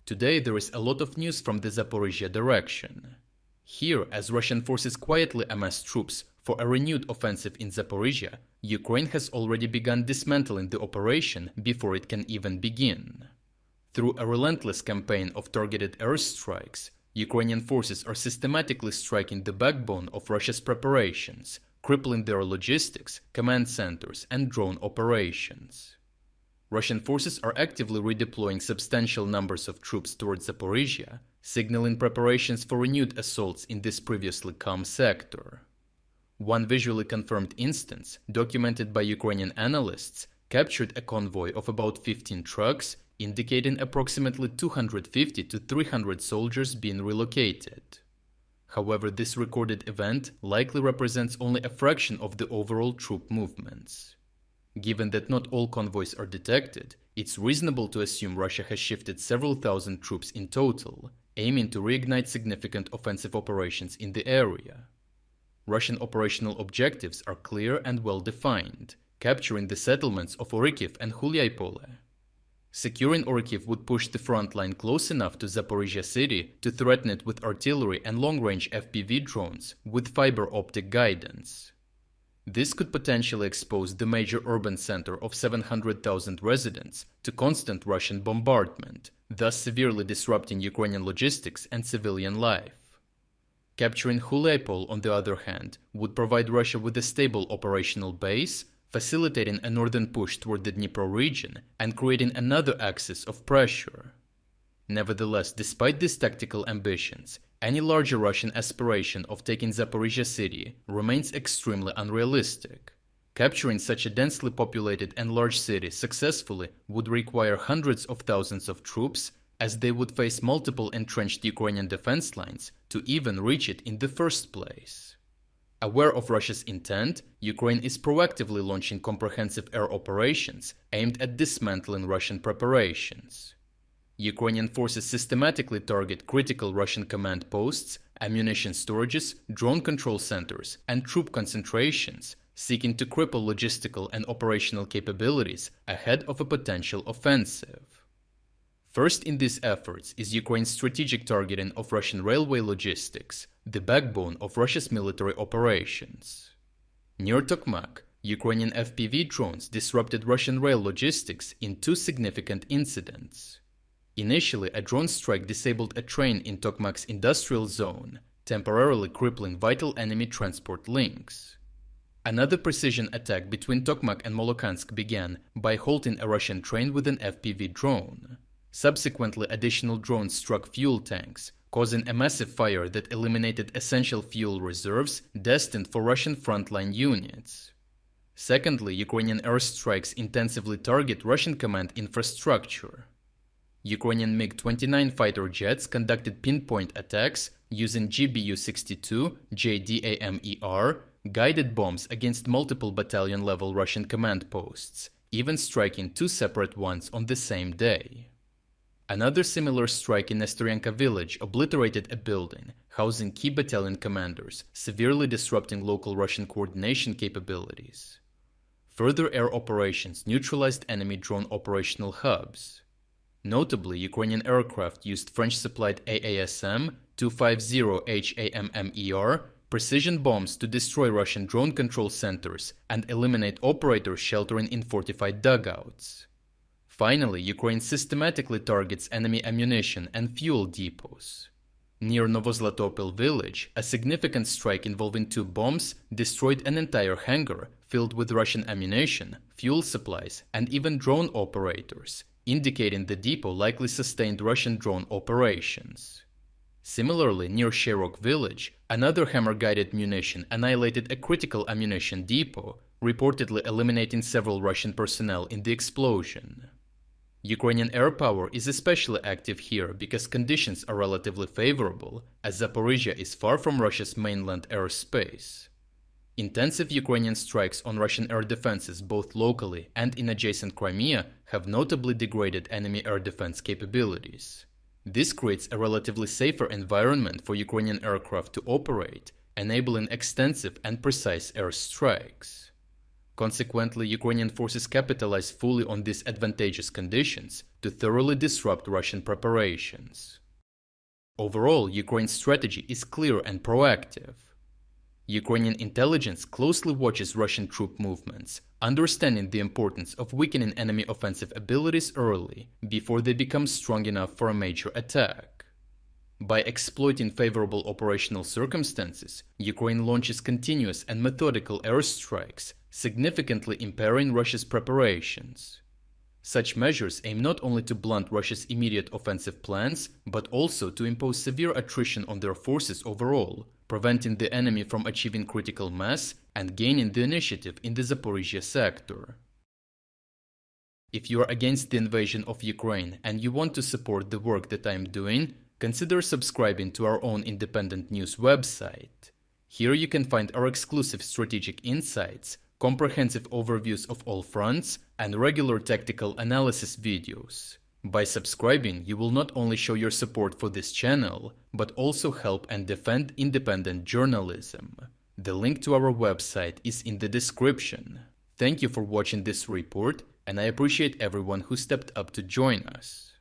Today there is a lot of news from the Zaporizhia direction. Here, as Russian forces quietly amass troops for a renewed offensive in Zaporizhia, Ukraine has already begun dismantling the operation before it can even begin. Through a relentless campaign of targeted airstrikes, Ukrainian forces are systematically striking the backbone of Russia's preparations, crippling their logistics, command centers, and drone operations. Russian forces are actively redeploying substantial numbers of troops towards Zaporizhia, signaling preparations for renewed assaults in this previously calm sector. One visually confirmed instance, documented by Ukrainian analysts, captured a convoy of about 15 trucks, indicating approximately 250 to 300 soldiers being relocated. However, this recorded event likely represents only a fraction of the overall troop movements. Given that not all convoys are detected, it's reasonable to assume Russia has shifted several thousand troops in total, aiming to reignite significant offensive operations in the area. Russian operational objectives are clear and well defined, capturing the settlements of Orikhiv and Hulyai-Pole. Securing Orikhiv would push the front line close enough to Zaporizhia city to threaten it with artillery and long-range FPV drones with fiber optic guidance. This could potentially expose the major urban center of 700,000 residents to constant Russian bombardment, thus severely disrupting Ukrainian logistics and civilian life. Capturing Hulyai-Pole, on the other hand, would provide Russia with a stable operational base, facilitating a northern push toward the Dnipro region and creating another axis of pressure. Nevertheless, despite these tactical ambitions, any larger Russian aspiration of taking Zaporizhia city remains extremely unrealistic. Capturing such a densely populated and large city successfully would require hundreds of thousands of troops, as they would face multiple entrenched Ukrainian defense lines to even reach it in the first place. Aware of Russia's intent, Ukraine is proactively launching comprehensive air operations aimed at dismantling Russian preparations. Ukrainian forces systematically target critical Russian command posts, ammunition storages, drone control centers, and troop concentrations, seeking to cripple logistical and operational capabilities ahead of a potential offensive. First in these efforts is Ukraine's strategic targeting of Russian railway logistics, the backbone of Russia's military operations. Near Tokmak, Ukrainian FPV drones disrupted Russian rail logistics in two significant incidents. Initially, a drone strike disabled a train in Tokmak's industrial zone, temporarily crippling vital enemy transport links. Another precision attack between Tokmak and Molokhansk began by halting a Russian train with an FPV drone. Subsequently, additional drones struck fuel tanks, causing a massive fire that eliminated essential fuel reserves destined for Russian frontline units. Secondly, Ukrainian airstrikes intensively target Russian command infrastructure. Ukrainian MiG-29 fighter jets conducted pinpoint attacks using GBU-62 JDAMER guided bombs against multiple battalion-level Russian command posts, even striking two separate ones on the same day. Another similar strike in Nestoryanka village obliterated a building housing key battalion commanders, severely disrupting local Russian coordination capabilities. Further air operations neutralized enemy drone operational hubs. Notably, Ukrainian aircraft used French-supplied AASM-250 precision bombs to destroy Russian drone control centers and eliminate operators sheltering in fortified dugouts. Finally, Ukraine systematically targets enemy ammunition and fuel depots. Near Novozlatopil village, a significant strike involving two bombs destroyed an entire hangar filled with Russian ammunition, fuel supplies, and even drone operators, indicating the depot likely sustained Russian drone operations. Similarly, near Sherok village, another hammer-guided munition annihilated a critical ammunition depot, reportedly eliminating several Russian personnel in the explosion. Ukrainian air power is especially active here because conditions are relatively favorable, as Zaporizhia is far from Russia's mainland airspace. Intensive Ukrainian strikes on Russian air defenses both locally and in adjacent Crimea have notably degraded enemy air defense capabilities. This creates a relatively safer environment for Ukrainian aircraft to operate, enabling extensive and precise air strikes. Consequently, Ukrainian forces capitalize fully on these advantageous conditions to thoroughly disrupt Russian preparations. Overall, Ukraine's strategy is clear and proactive. Ukrainian intelligence closely watches Russian troop movements, understanding the importance of weakening enemy offensive abilities early, before they become strong enough for a major attack. By exploiting favorable operational circumstances, Ukraine launches continuous and methodical airstrikes, significantly impairing Russia's preparations. Such measures aim not only to blunt Russia's immediate offensive plans, but also to impose severe attrition on their forces overall, preventing the enemy from achieving critical mass and gaining the initiative in the Zaporizhia sector. If you are against the invasion of Ukraine and you want to support the work that I am doing, consider subscribing to our own independent news website. Here you can find our exclusive strategic insights, comprehensive overviews of all fronts, and regular tactical analysis videos. By subscribing, you will not only show your support for this channel, but also help and defend independent journalism. The link to our website is in the description. Thank you for watching this report, and I appreciate everyone who stepped up to join us.